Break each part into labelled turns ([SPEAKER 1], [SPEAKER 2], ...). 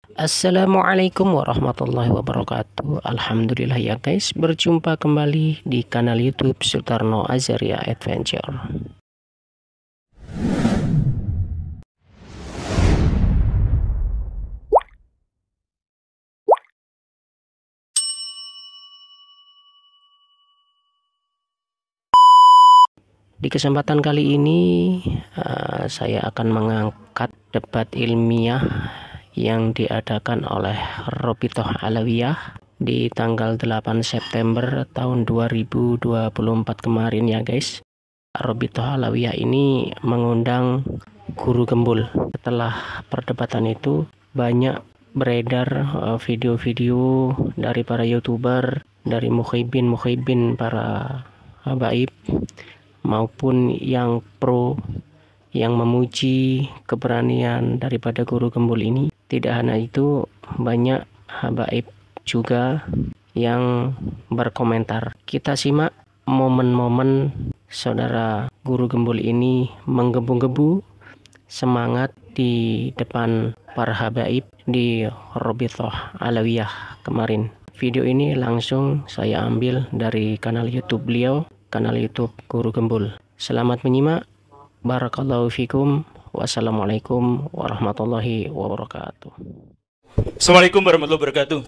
[SPEAKER 1] Assalamualaikum warahmatullahi wabarakatuh. Alhamdulillah ya guys, berjumpa kembali di kanal YouTube Sutarno Azaria Adventure. Di kesempatan kali ini saya akan mengangkat debat ilmiah yang diadakan oleh Robitoh Alawiyah di tanggal 8 September tahun 2024 kemarin ya guys. Robitoh Alawiyah ini mengundang guru gembul. Setelah perdebatan itu banyak beredar video-video dari para youtuber, dari mukhibin para habaib maupun yang pro yang memuji keberanian daripada guru gembul ini. Tidak hanya itu, banyak habaib juga yang berkomentar. Kita simak momen-momen saudara guru gembul ini menggebu-gebu semangat di depan para habaib di Robitoh Alawiyah kemarin. Video ini langsung saya ambil dari kanal YouTube beliau, kanal YouTube Guru Gembul. Selamat menyimak. Barakallahu fikum. Wassalamualaikum warahmatullahi wabarakatuh.
[SPEAKER 2] Assalamualaikum warahmatullahi wabarakatuh.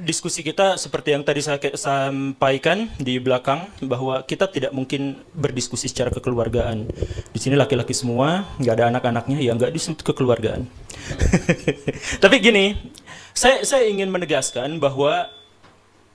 [SPEAKER 2] Diskusi kita seperti yang tadi saya sampaikan di belakang, bahwa kita tidak mungkin berdiskusi secara kekeluargaan. Di sini laki-laki semua, nggak ada anak-anaknya, ya nggak disebut kekeluargaan. Tapi gini, saya ingin menegaskan bahwa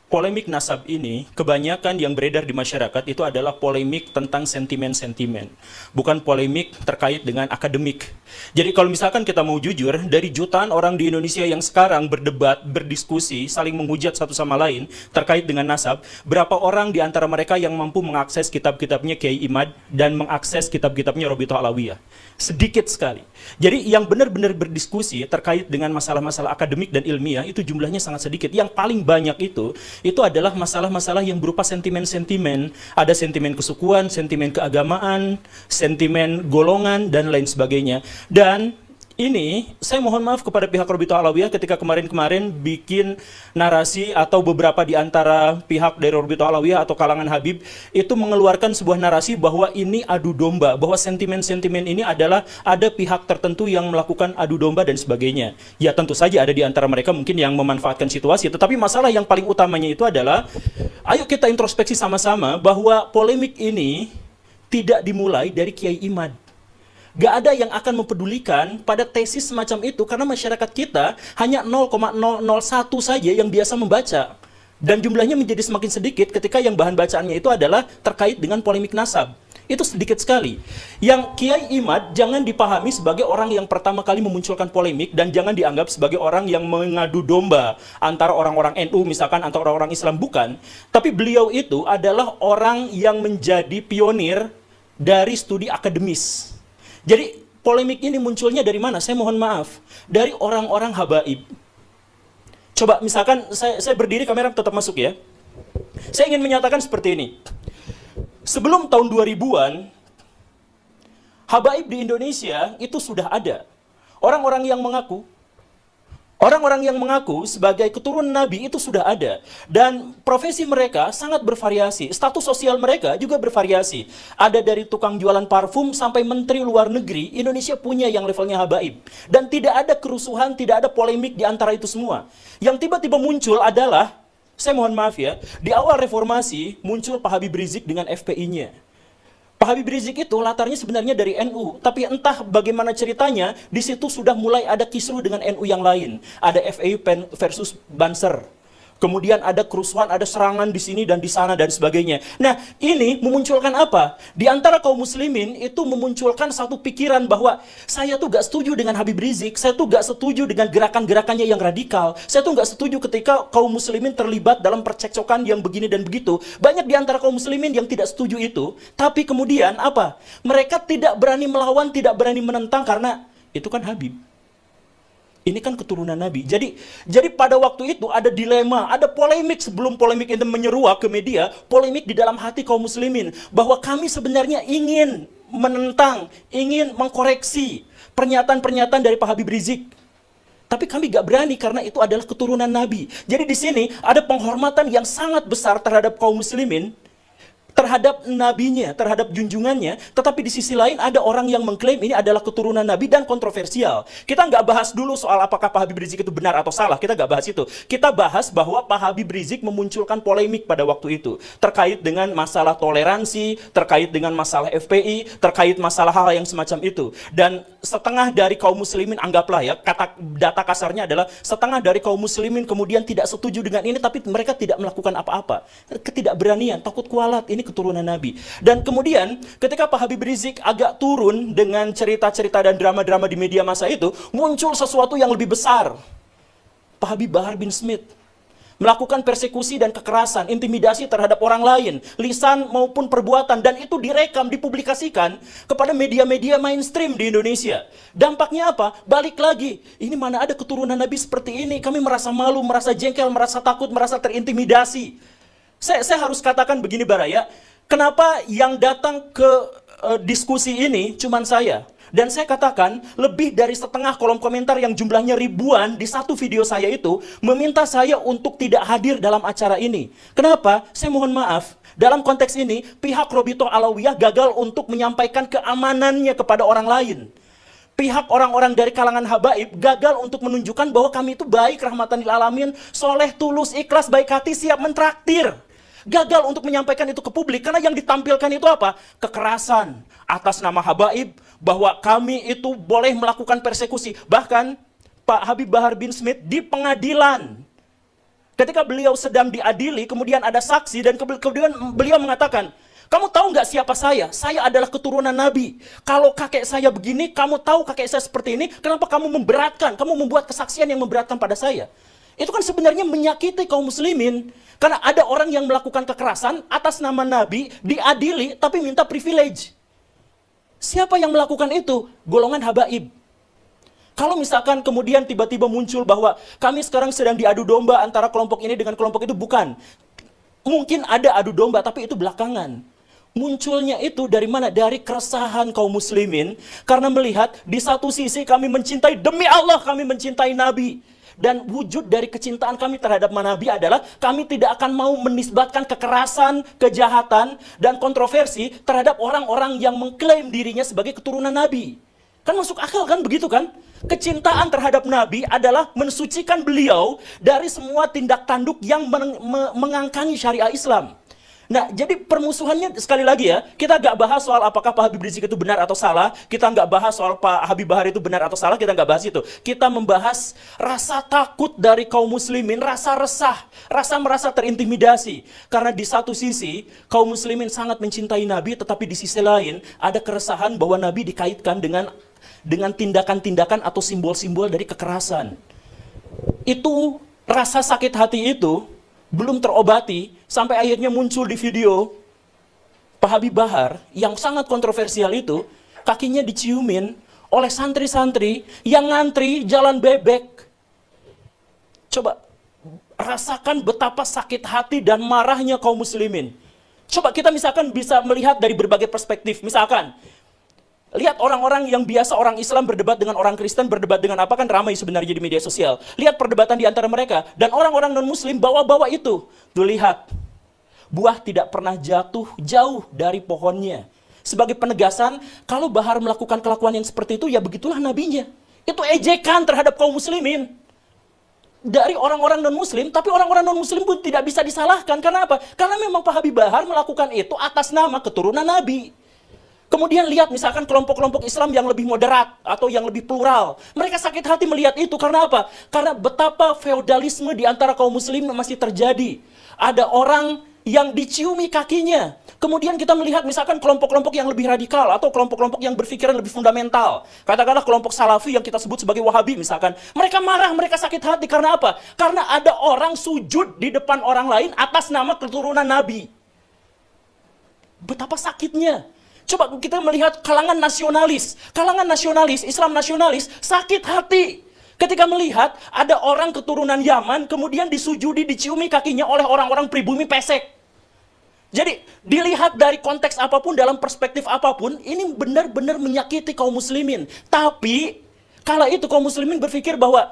[SPEAKER 2] polemik nasab ini, kebanyakan yang beredar di masyarakat itu adalah polemik tentang sentimen-sentimen, bukan polemik terkait dengan akademik. Jadi kalau misalkan kita mau jujur, dari jutaan orang di Indonesia yang sekarang berdebat, berdiskusi, saling menghujat satu sama lain terkait dengan nasab, berapa orang di antara mereka yang mampu mengakses kitab-kitabnya Kiai Imad dan mengakses kitab-kitabnya Robitoh Alawiyah? Sedikit sekali. Jadi yang benar-benar berdiskusi terkait dengan masalah-masalah akademik dan ilmiah itu jumlahnya sangat sedikit. Yang paling banyak itu adalah masalah-masalah yang berupa sentimen-sentimen. Ada sentimen kesukuan, sentimen keagamaan, sentimen golongan, dan lain sebagainya. Dan ini, saya mohon maaf kepada pihak Robitoh Alawiyah ketika kemarin-kemarin bikin narasi, atau beberapa di antara pihak dari Robitoh Alawiyah atau kalangan Habib itu mengeluarkan sebuah narasi bahwa ini adu domba, bahwa sentimen-sentimen ini adalah ada pihak tertentu yang melakukan adu domba dan sebagainya. Ya tentu saja ada di antara mereka mungkin yang memanfaatkan situasi, tetapi masalah yang paling utamanya itu adalah, ayo kita introspeksi sama-sama bahwa polemik ini tidak dimulai dari Kiai Imad. Gak ada yang akan mempedulikan pada tesis semacam itu, karena masyarakat kita hanya 0,001 saja yang biasa membaca. Dan jumlahnya menjadi semakin sedikit ketika yang bahan bacaannya itu adalah terkait dengan polemik nasab. Itu sedikit sekali. Yang Kiai Imad jangan dipahami sebagai orang yang pertama kali memunculkan polemik, dan jangan dianggap sebagai orang yang mengadu domba antara orang-orang NU misalkan atau orang-orang Islam, bukan. Tapi beliau itu adalah orang yang menjadi pionir dari studi akademis. Jadi polemik ini munculnya dari mana? Saya mohon maaf, dari orang-orang habaib. Coba misalkan saya berdiri, kamera tetap masuk ya. Saya ingin menyatakan seperti ini. Sebelum tahun 2000-an, habaib di Indonesia itu sudah ada. Orang-orang yang mengaku sebagai keturunan Nabi itu sudah ada. Dan profesi mereka sangat bervariasi. Status sosial mereka juga bervariasi. Ada dari tukang jualan parfum sampai menteri luar negeri, Indonesia punya yang levelnya habaib. Dan tidak ada kerusuhan, tidak ada polemik di antara itu semua. Yang tiba-tiba muncul adalah, saya mohon maaf ya, di awal reformasi muncul Pak Habib Rizik dengan FPI-nya. Pak Habib Rizik itu latarnya sebenarnya dari NU, tapi entah bagaimana ceritanya, di situ sudah mulai ada kisruh dengan NU yang lain. Ada FPI versus Banser. Kemudian ada kerusuhan, ada serangan di sini dan di sana dan sebagainya. Nah, ini memunculkan apa? Di antara kaum muslimin itu memunculkan satu pikiran bahwa saya tuh gak setuju dengan Habib Rizik, saya tuh gak setuju dengan gerakan-gerakannya yang radikal, saya tuh gak setuju ketika kaum muslimin terlibat dalam percekcokan yang begini dan begitu. Banyak di antara kaum muslimin yang tidak setuju itu, tapi kemudian apa? Mereka tidak berani melawan, tidak berani menentang karena itu kan Habib. Ini kan keturunan Nabi. Jadi pada waktu itu ada dilema, ada polemik sebelum polemik itu menyeruak ke media, polemik di dalam hati kaum muslimin bahwa kami sebenarnya ingin menentang, ingin mengkoreksi pernyataan-pernyataan dari Pak Habib Rizik. Tapi kami gak berani karena itu adalah keturunan Nabi. Jadi di sini ada penghormatan yang sangat besar terhadap kaum muslimin, terhadap nabinya, terhadap junjungannya, tetapi di sisi lain ada orang yang mengklaim ini adalah keturunan Nabi dan kontroversial. Kita nggak bahas dulu soal apakah Pak Habib Rizik itu benar atau salah, kita nggak bahas itu. Kita bahas bahwa Pak Habib Rizik memunculkan polemik pada waktu itu, terkait dengan masalah toleransi, terkait dengan masalah FPI, terkait masalah hal yang semacam itu. Dan setengah dari kaum muslimin, anggaplah ya, data kasarnya adalah setengah dari kaum muslimin kemudian tidak setuju dengan ini, tapi mereka tidak melakukan apa-apa. Ketidakberanian, takut kualat, ini keturunan Nabi. Dan kemudian ketika Pak Habib Rizik agak turun dengan cerita-cerita dan drama-drama di media masa itu, muncul sesuatu yang lebih besar. Pak Habib Bahar bin Smith melakukan persekusi dan kekerasan, intimidasi terhadap orang lain, lisan maupun perbuatan, dan itu direkam, dipublikasikan kepada media-media mainstream di Indonesia. Dampaknya apa? Balik lagi, ini mana ada keturunan Nabi seperti ini, kami merasa malu, merasa jengkel, merasa takut, merasa terintimidasi. Saya harus katakan begini Baraya, kenapa yang datang ke diskusi ini cuman saya? Dan saya katakan, lebih dari setengah kolom komentar yang jumlahnya ribuan di satu video saya itu, meminta saya untuk tidak hadir dalam acara ini. Kenapa? Saya mohon maaf. Dalam konteks ini, pihak Robito Alawiyah gagal untuk menyampaikan keamanannya kepada orang lain. Pihak orang-orang dari kalangan habaib gagal untuk menunjukkan bahwa kami itu baik, rahmatan lil alamin, soleh, tulus, ikhlas, baik hati, siap mentraktir. Gagal untuk menyampaikan itu ke publik, karena yang ditampilkan itu apa? Kekerasan atas nama habaib, bahwa kami itu boleh melakukan persekusi. Bahkan Pak Habib Bahar bin Smith di pengadilan, ketika beliau sedang diadili, kemudian ada saksi, dan kemudian beliau mengatakan, kamu tahu nggak siapa saya? Saya adalah keturunan Nabi. Kalau kakek saya begini, kamu tahu kakek saya seperti ini, kenapa kamu memberatkan? Kamu membuat kesaksian yang memberatkan pada saya. Itu kan sebenarnya menyakiti kaum muslimin. Karena ada orang yang melakukan kekerasan atas nama Nabi, diadili, tapi minta privilege. Siapa yang melakukan itu? Golongan habaib. Kalau misalkan kemudian tiba-tiba muncul bahwa kami sekarang sedang diadu domba antara kelompok ini dengan kelompok itu, bukan. Mungkin ada adu domba, tapi itu belakangan. Munculnya itu dari mana? Dari keresahan kaum muslimin, karena melihat di satu sisi kami mencintai, demi Allah kami mencintai Nabi. Dan wujud dari kecintaan kami terhadap Nabi adalah kami tidak akan mau menisbatkan kekerasan, kejahatan, dan kontroversi terhadap orang-orang yang mengklaim dirinya sebagai keturunan Nabi. Kan masuk akal kan, begitu kan? Kecintaan terhadap Nabi adalah mensucikan beliau dari semua tindak tanduk yang mengangkangi syariah Islam. Nah, jadi permusuhannya sekali lagi ya, kita nggak bahas soal apakah Pak Habib Rizik itu benar atau salah, kita nggak bahas soal Pak Habib Bahar itu benar atau salah, kita nggak bahas itu. Kita membahas rasa takut dari kaum muslimin, rasa resah, rasa merasa terintimidasi. Karena di satu sisi, kaum muslimin sangat mencintai Nabi, tetapi di sisi lain, ada keresahan bahwa Nabi dikaitkan dengan tindakan-tindakan atau simbol-simbol dari kekerasan. Itu, rasa sakit hati itu, belum terobati, sampai akhirnya muncul di video Pak Habib Bahar yang sangat kontroversial itu, kakinya diciumin oleh santri-santri yang ngantri jalan bebek. Coba rasakan betapa sakit hati dan marahnya kaum muslimin. Coba kita misalkan bisa melihat dari berbagai perspektif. Misalkan, lihat orang-orang yang biasa orang Islam berdebat dengan orang Kristen, berdebat dengan apa, kan ramai sebenarnya di media sosial. Lihat perdebatan di antara mereka. Dan orang-orang non-muslim bawa-bawa itu. Tuh lihat, buah tidak pernah jatuh jauh dari pohonnya. Sebagai penegasan, kalau Bahar melakukan kelakuan yang seperti itu, ya begitulah nabinya. Itu ejekan terhadap kaum muslimin. Dari orang-orang non-muslim, tapi orang-orang non-muslim pun tidak bisa disalahkan. Karena apa? Karena memang Pak Habib Bahar melakukan itu atas nama keturunan Nabi. Kemudian lihat misalkan kelompok-kelompok Islam yang lebih moderat atau yang lebih plural. Mereka sakit hati melihat itu. Karena apa? Karena betapa feodalisme di antara kaum muslim masih terjadi. Ada orang yang diciumi kakinya. Kemudian kita melihat misalkan kelompok-kelompok yang lebih radikal atau kelompok-kelompok yang berpikiran lebih fundamental. Katakanlah kelompok Salafi yang kita sebut sebagai Wahabi misalkan. Mereka marah, mereka sakit hati. Karena apa? Karena ada orang sujud di depan orang lain atas nama keturunan Nabi. Betapa sakitnya. Coba kita melihat kalangan nasionalis, Islam nasionalis, sakit hati. Ketika melihat ada orang keturunan Yaman, kemudian disujudi, diciumi kakinya oleh orang-orang pribumi pesek. Jadi, dilihat dari konteks apapun, dalam perspektif apapun, ini benar-benar menyakiti kaum muslimin. Tapi, kala itu kaum muslimin berpikir bahwa,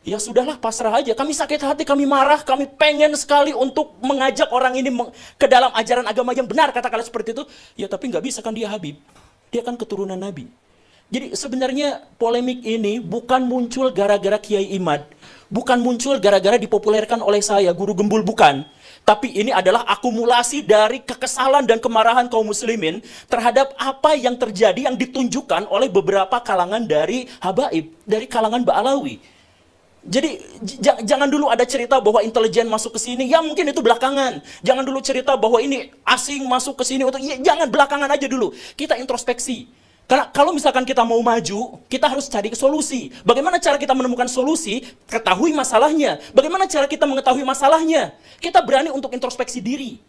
[SPEAKER 2] ya sudahlah, pasrah aja. Kami sakit hati, kami marah, kami pengen sekali untuk mengajak orang ini ke dalam ajaran agama yang benar, katakanlah seperti itu. Ya tapi nggak bisa kan, dia Habib. Dia kan keturunan Nabi. Jadi sebenarnya polemik ini bukan muncul gara-gara Kiai Imad. Bukan muncul gara-gara dipopulerkan oleh saya, Guru Gembul, bukan. Tapi ini adalah akumulasi dari kekesalan dan kemarahan kaum muslimin terhadap apa yang terjadi, yang ditunjukkan oleh beberapa kalangan dari habaib, dari kalangan Ba'alawi. Jadi jangan dulu ada cerita bahwa intelijen masuk ke sini, ya mungkin itu belakangan. Jangan dulu cerita bahwa ini asing masuk ke sini, ya, jangan, belakangan aja dulu. Kita introspeksi. Karena kalau misalkan kita mau maju, kita harus cari solusi. Bagaimana cara kita menemukan solusi? Ketahui masalahnya. Bagaimana cara kita mengetahui masalahnya? Kita berani untuk introspeksi diri.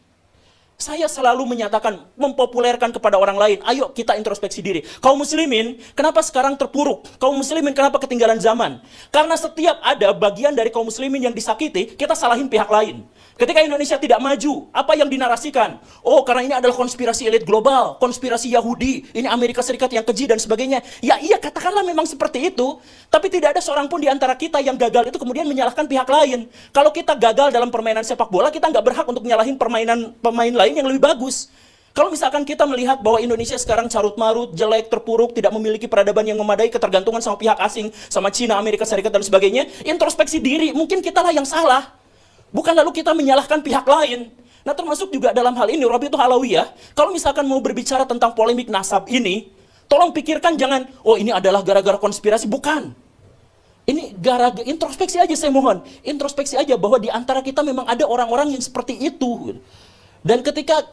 [SPEAKER 2] Saya selalu menyatakan, mempopulerkan kepada orang lain, ayo kita introspeksi diri. Kaum muslimin, kenapa sekarang terpuruk? Kaum muslimin kenapa ketinggalan zaman? Karena setiap ada bagian dari kaum muslimin yang disakiti, kita salahin pihak lain. Ketika Indonesia tidak maju, apa yang dinarasikan? Oh, karena ini adalah konspirasi elit global, konspirasi Yahudi, ini Amerika Serikat yang keji dan sebagainya. Ya iya, katakanlah memang seperti itu. Tapi tidak ada seorang pun di antara kita yang gagal itu kemudian menyalahkan pihak lain. Kalau kita gagal dalam permainan sepak bola, kita nggak berhak untuk menyalahin pemain lain yang lebih bagus. Kalau misalkan kita melihat bahwa Indonesia sekarang carut-marut, jelek, terpuruk, tidak memiliki peradaban yang memadai, ketergantungan sama pihak asing, sama Cina, Amerika Serikat dan sebagainya, introspeksi diri, mungkin kitalah yang salah. Bukan lalu kita menyalahkan pihak lain. Nah, termasuk juga dalam hal ini, Rabi'atul Alawiyah, kalau misalkan mau berbicara tentang polemik nasab ini, tolong pikirkan jangan, oh ini adalah gara-gara konspirasi, bukan. Ini gara-gara, introspeksi aja saya mohon. Introspeksi aja bahwa di antara kita memang ada orang-orang yang seperti itu. Dan ketika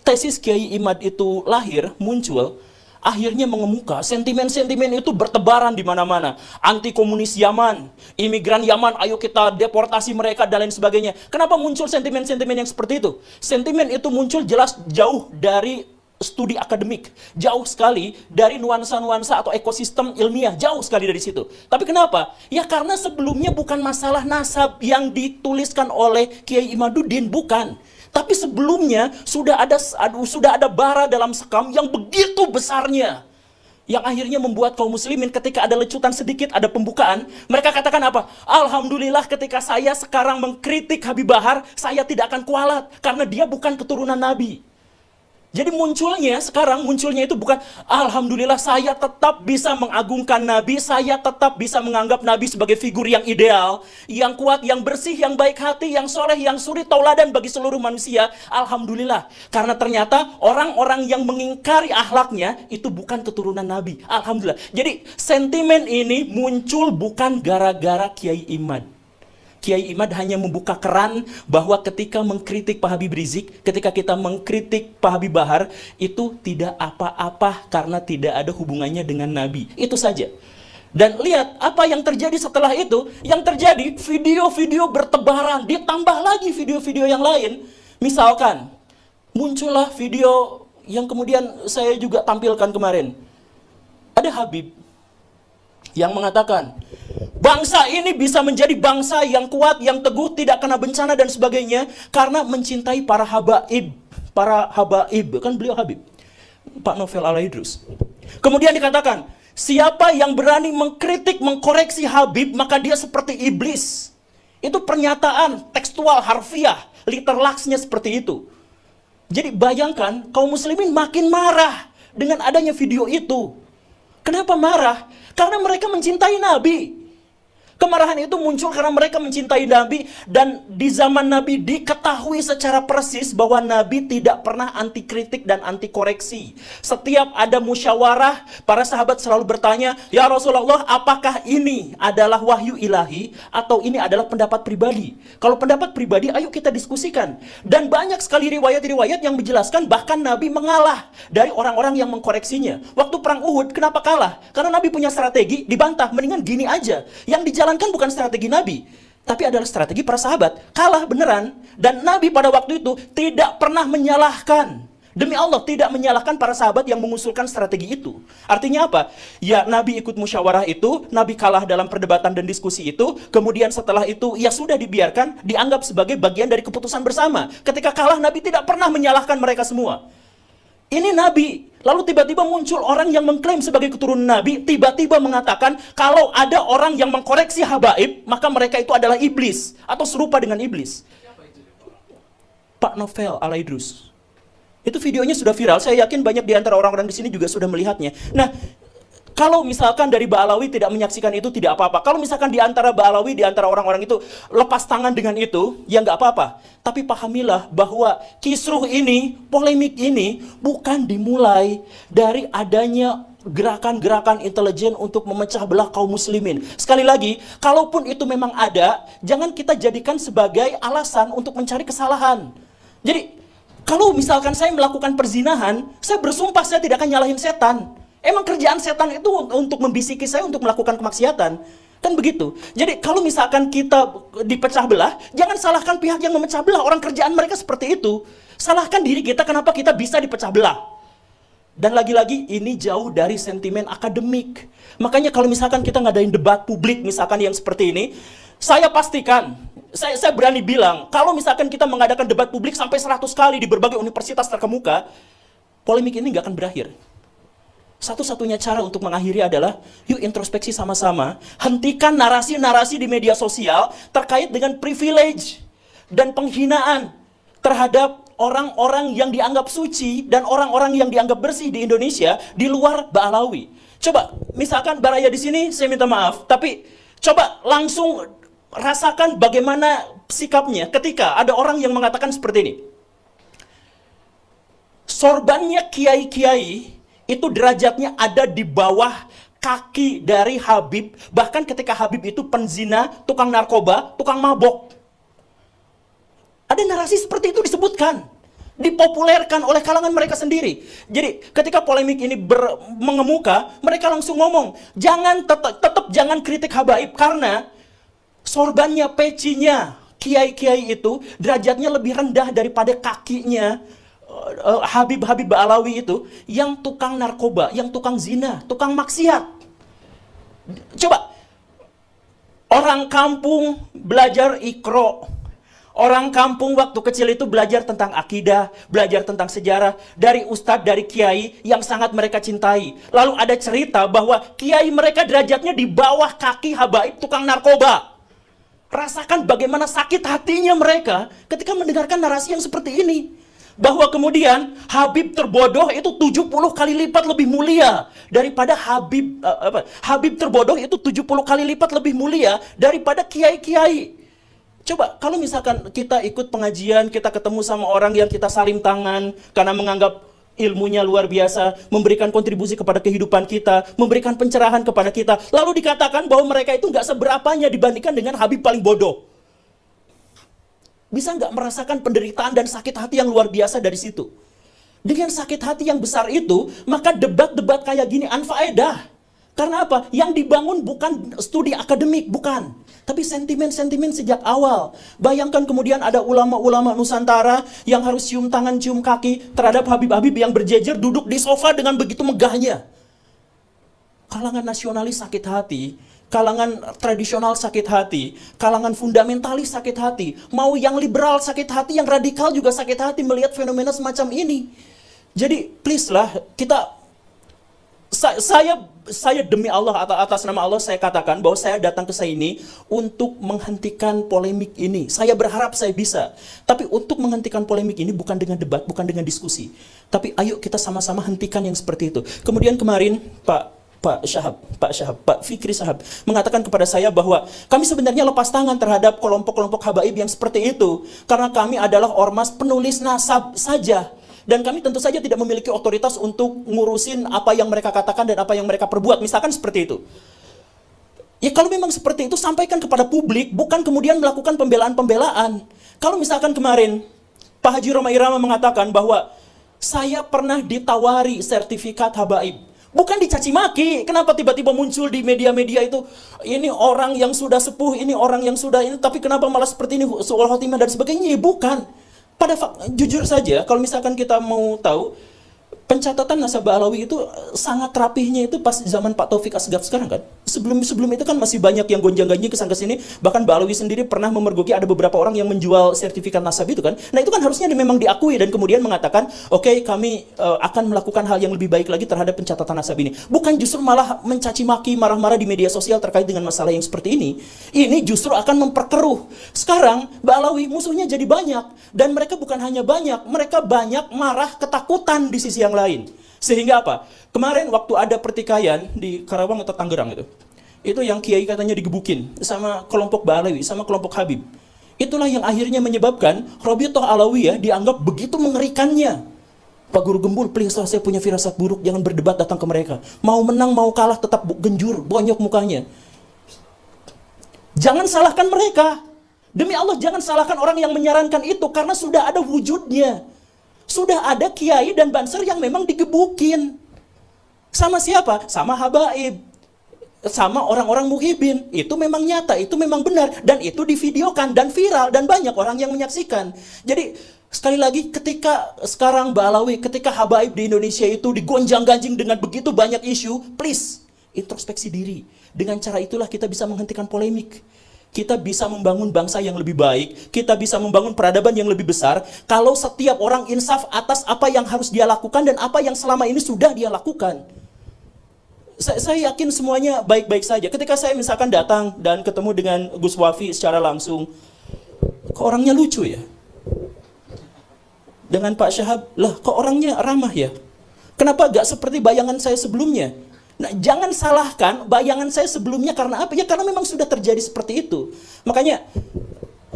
[SPEAKER 2] tesis Kiai Imad itu lahir, muncul, akhirnya mengemuka, sentimen-sentimen itu bertebaran di mana-mana. Anti komunis Yaman, imigran Yaman, ayo kita deportasi mereka dan lain sebagainya. Kenapa muncul sentimen-sentimen yang seperti itu? Sentimen itu muncul jelas jauh dari studi akademik, jauh sekali dari nuansa-nuansa atau ekosistem ilmiah, jauh sekali dari situ. Tapi kenapa? Ya karena sebelumnya bukan masalah nasab yang dituliskan oleh Kiai Imaduddin, bukan. Tapi sebelumnya sudah ada bara dalam sekam yang begitu besarnya, yang akhirnya membuat kaum muslimin ketika ada lecutan sedikit, ada pembukaan, mereka katakan apa? Alhamdulillah ketika saya sekarang mengkritik Habib Bahar, saya tidak akan kualat karena dia bukan keturunan Nabi. Jadi munculnya itu bukan, alhamdulillah saya tetap bisa mengagungkan Nabi, saya tetap bisa menganggap Nabi sebagai figur yang ideal, yang kuat, yang bersih, yang baik hati, yang soleh, yang suri, tauladan bagi seluruh manusia. Alhamdulillah, karena ternyata orang-orang yang mengingkari akhlaknya itu bukan keturunan Nabi. Alhamdulillah. Jadi sentimen ini muncul bukan gara-gara Kiai Imad. Kiai Imad hanya membuka keran bahwa ketika mengkritik Pak Habib Rizik, ketika kita mengkritik Pak Habib Bahar, itu tidak apa-apa karena tidak ada hubungannya dengan Nabi. Itu saja. Dan lihat apa yang terjadi setelah itu. Yang terjadi, video-video bertebaran, ditambah lagi video-video yang lain. Misalkan, muncullah video yang kemudian saya juga tampilkan kemarin. Ada Habib yang mengatakan, bangsa ini bisa menjadi bangsa yang kuat, yang teguh, tidak kena bencana dan sebagainya karena mencintai para habaib. Para habaib, kan beliau Habib, Pak Novel Al-Idrus. Kemudian dikatakan, siapa yang berani mengkritik, mengkoreksi Habib, maka dia seperti iblis. Itu pernyataan tekstual, harfiah, literlaksnya seperti itu. Jadi bayangkan, kaum muslimin makin marah dengan adanya video itu. Kenapa marah? Karena mereka mencintai Nabi. Kemarahan itu muncul karena mereka mencintai Nabi, dan di zaman Nabi diketahui secara persis bahwa Nabi tidak pernah anti kritik dan anti koreksi. Setiap ada musyawarah, para sahabat selalu bertanya, ya Rasulullah, apakah ini adalah wahyu ilahi atau ini adalah pendapat pribadi? Kalau pendapat pribadi, ayo kita diskusikan. Dan banyak sekali riwayat-riwayat yang menjelaskan bahkan Nabi mengalah dari orang-orang yang mengkoreksinya. Waktu perang Uhud, kenapa kalah? Karena Nabi punya strategi, dibantah, mendingan gini aja. Yang dijalankan bukan strategi Nabi, tapi adalah strategi para sahabat. Kalah beneran. Dan Nabi pada waktu itu tidak pernah menyalahkan
[SPEAKER 3] Demi Allah, tidak menyalahkan para sahabat yang mengusulkan strategi itu. Artinya apa? Ya, Nabi ikut musyawarah itu, Nabi kalah dalam perdebatan dan diskusi itu, kemudian setelah itu, ya sudah dibiarkan, dianggap sebagai bagian dari keputusan bersama. Ketika kalah, Nabi tidak pernah menyalahkan mereka semua. Ini Nabi. Lalu tiba-tiba muncul orang yang mengklaim sebagai keturunan Nabi, tiba-tiba mengatakan, kalau ada orang yang mengkoreksi habaib, maka mereka itu adalah iblis, atau serupa dengan iblis. Pak Novel Alaidrus. Itu videonya sudah viral, saya yakin banyak di antara orang-orang di sini juga sudah melihatnya. Nah, kalau misalkan dari Ba'alawi tidak menyaksikan itu, tidak apa-apa. Kalau misalkan di antara Ba'alawi, di antara orang-orang itu lepas tangan dengan itu, ya nggak apa-apa. Tapi pahamilah bahwa kisruh ini, polemik ini, bukan dimulai dari adanya gerakan-gerakan intelijen untuk memecah belah kaum muslimin. Sekali lagi, kalaupun itu memang ada, jangan kita jadikan sebagai alasan untuk mencari kesalahan. Jadi, kalau misalkan saya melakukan perzinahan, saya bersumpah saya tidak akan nyalahin setan. Emang kerjaan setan itu untuk membisiki saya untuk melakukan kemaksiatan. Kan begitu. Jadi kalau misalkan kita dipecah belah, jangan salahkan pihak yang memecah belah. Orang kerjaan mereka seperti itu. Salahkan diri kita kenapa kita bisa dipecah belah. Dan lagi-lagi ini jauh dari sentimen akademik. Makanya kalau misalkan kita ngadain debat publik misalkan yang seperti ini, saya pastikan, saya berani bilang, kalau misalkan kita mengadakan debat publik sampai 100 kali di berbagai universitas terkemuka, polemik ini nggak akan berakhir. Satu-satunya cara untuk mengakhiri adalah, yuk introspeksi sama-sama, hentikan narasi-narasi di media sosial terkait dengan privilege dan penghinaan terhadap orang-orang yang dianggap suci dan orang-orang yang dianggap bersih di Indonesia di luar Ba'alawi. Coba, misalkan Baraya di sini, saya minta maaf, tapi coba langsung rasakan bagaimana sikapnya ketika ada orang yang mengatakan seperti ini. Sorbannya kiai-kiai itu derajatnya ada di bawah kaki dari Habib. Bahkan ketika Habib itu penzina, tukang narkoba, tukang mabok. Ada narasi seperti itu disebutkan. Dipopulerkan oleh kalangan mereka sendiri. Jadi ketika polemik ini mengemuka, mereka langsung ngomong, tetap jangan kritik habaib karena sorbannya, pecinya, kiai-kiai itu derajatnya lebih rendah daripada kakinya Habib-Habib Ba'alawi itu yang tukang narkoba, yang tukang zina, tukang maksiat. Coba, orang kampung belajar Iqra. Orang kampung waktu kecil itu belajar tentang akidah, belajar tentang sejarah dari ustadz, dari kiai yang sangat mereka cintai. Lalu ada cerita bahwa kiai mereka derajatnya di bawah kaki habaib tukang narkoba. Rasakan bagaimana sakit hatinya mereka ketika mendengarkan narasi yang seperti ini. Bahwa kemudian Habib terbodoh itu 70 kali lipat lebih mulia daripada Habib terbodoh itu 70 kali lipat lebih mulia daripada kiai-kiai. Coba kalau misalkan kita ikut pengajian, kita ketemu sama orang yang kita salim tangan karena menganggap ilmunya luar biasa, memberikan kontribusi kepada kehidupan kita, memberikan pencerahan kepada kita, lalu dikatakan bahwa mereka itu nggak seberapanya dibandingkan dengan Habib paling bodoh. Bisa nggak merasakan penderitaan dan sakit hati yang luar biasa dari situ? Dengan sakit hati yang besar itu, maka debat-debat kayak gini anfaedah. Karena apa? Yang dibangun bukan studi akademik, bukan. Tapi sentimen-sentimen sejak awal. Bayangkan kemudian ada ulama-ulama Nusantara yang harus cium tangan, cium kaki terhadap Habib-Habib yang berjejer duduk di sofa dengan begitu megahnya. Kalangan nasionalis sakit hati, kalangan tradisional sakit hati, kalangan fundamentalis sakit hati, mau yang liberal sakit hati, yang radikal juga sakit hati melihat fenomena semacam ini. Jadi please lah, saya demi Allah, atas nama Allah saya katakan bahwa saya datang ke sini untuk menghentikan polemik ini. Saya berharap saya bisa. Tapi untuk menghentikan polemik ini bukan dengan debat, bukan dengan diskusi. Tapi ayo kita sama-sama hentikan yang seperti itu. Kemudian kemarin Pak Fikri Sahab mengatakan kepada saya bahwa kami sebenarnya lepas tangan terhadap kelompok-kelompok habaib yang seperti itu. Karena kami adalah ormas penulis nasab saja. Dan kami tentu saja tidak memiliki otoritas untuk ngurusin apa yang mereka katakan dan apa yang mereka perbuat. Misalkan seperti itu. Ya kalau memang seperti itu, sampaikan kepada publik, bukan kemudian melakukan pembelaan-pembelaan. Kalau misalkan kemarin, Pak Haji Roma Irama mengatakan bahwa saya pernah ditawari sertifikat habaib. Bukan dicaci maki. Kenapa tiba-tiba muncul di media-media itu, ini orang yang sudah sepuh, ini orang yang sudah ini, tapi kenapa malah seperti ini, soal khotimah dan sebagainya. Ya, bukan. Jujur saja, kalau misalkan kita mau tahu, pencatatan nasabah Alawi itu sangat rapihnya itu pas zaman Pak Taufik Asgaf sekarang kan. Sebelum itu kan masih banyak yang gonjang-ganjing kesana kesini. Bahkan Mbak Alawi sendiri pernah memergoki ada beberapa orang yang menjual sertifikat nasabah itu kan. Nah itu kan harusnya memang diakui dan kemudian mengatakan, oke, kami akan melakukan hal yang lebih baik lagi terhadap pencatatan nasabah ini. Bukan justru malah mencaci maki, marah-marah di media sosial terkait dengan masalah yang seperti ini. Ini justru akan memperkeruh. Sekarang Mbak Alawi musuhnya jadi banyak. Dan mereka bukan hanya banyak, mereka banyak marah ketakutan di sisi yang lain. Sehingga apa? Kemarin waktu ada pertikaian di Karawang atau Tangerang itu yang kiai katanya digebukin sama kelompok Balawi, sama kelompok Habib. Itulah yang akhirnya menyebabkan Robitoh Alawiyah dianggap begitu mengerikannya. Pak Guru Gembul, please, saya punya firasat buruk, jangan berdebat datang ke mereka. Mau menang, mau kalah, tetap genjur, bonyok mukanya. Jangan salahkan mereka. Demi Allah, jangan salahkan orang yang menyarankan itu, karena sudah ada wujudnya. Sudah ada kiai dan banser yang memang digebukin. Sama siapa? Sama habaib. Sama orang-orang muhibin. Itu memang nyata, itu memang benar. Dan itu divideokan dan viral dan banyak orang yang menyaksikan. Jadi sekali lagi, ketika sekarang Mbak Alawi, ketika habaib di Indonesia itu digonjang-ganjing dengan begitu banyak isu, please, introspeksi diri. Dengan cara itulah kita bisa menghentikan polemik. Kita bisa membangun bangsa yang lebih baik, kita bisa membangun peradaban yang lebih besar, kalau setiap orang insaf atas apa yang harus dia lakukan dan apa yang selama ini sudah dia lakukan. Saya yakin semuanya baik-baik saja. Ketika saya misalkan datang dan ketemu dengan Gus Wafi secara langsung, kok orangnya lucu ya? Dengan Pak Syahab, lah kok orangnya ramah ya? Kenapa gak seperti bayangan saya sebelumnya? Nah, jangan salahkan bayangan saya sebelumnya karena apa? Ya karena memang sudah terjadi seperti itu. Makanya,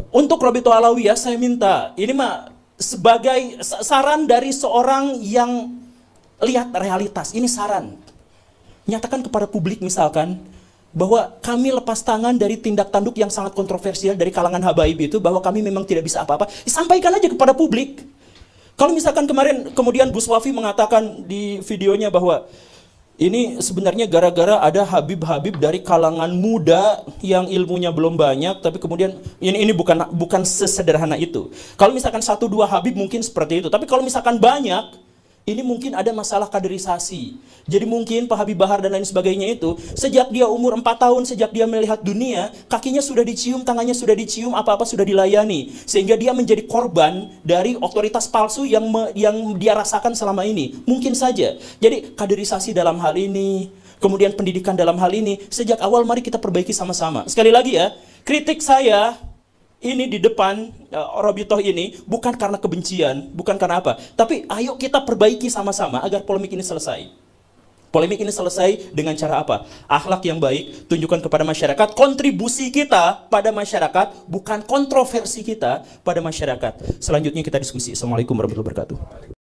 [SPEAKER 3] untuk Robitoh Alawiyah saya minta, ini mah sebagai saran dari seorang yang lihat realitas, ini saran. Nyatakan kepada publik misalkan, bahwa kami lepas tangan dari tindak tanduk yang sangat kontroversial dari kalangan habaib itu, bahwa kami memang tidak bisa apa-apa, sampaikan aja kepada publik. Kalau misalkan kemarin kemudian Gus Wafi mengatakan di videonya bahwa ini sebenarnya gara-gara ada habib-habib dari kalangan muda yang ilmunya belum banyak, tapi kemudian ini bukan sesederhana itu. Kalau misalkan 1-2 habib mungkin seperti itu, tapi kalau misalkan banyak, ini mungkin ada masalah kaderisasi. Jadi mungkin Pak Habib Bahar dan lain sebagainya itu, sejak dia umur 4 tahun, sejak dia melihat dunia, kakinya sudah dicium, tangannya sudah dicium, apa-apa sudah dilayani. Sehingga dia menjadi korban dari otoritas palsu yang dia rasakan selama ini. Mungkin saja. Jadi kaderisasi dalam hal ini, kemudian pendidikan dalam hal ini, sejak awal mari kita perbaiki sama-sama. Sekali lagi ya, kritik saya ini di depan Robitoh ini bukan karena kebencian, bukan karena apa. Tapi ayo kita perbaiki sama-sama agar polemik ini selesai. Polemik ini selesai dengan cara apa? Akhlak yang baik, tunjukkan kepada masyarakat, kontribusi kita pada masyarakat, bukan kontroversi kita pada masyarakat. Selanjutnya kita diskusi. Assalamualaikum warahmatullahi wabarakatuh.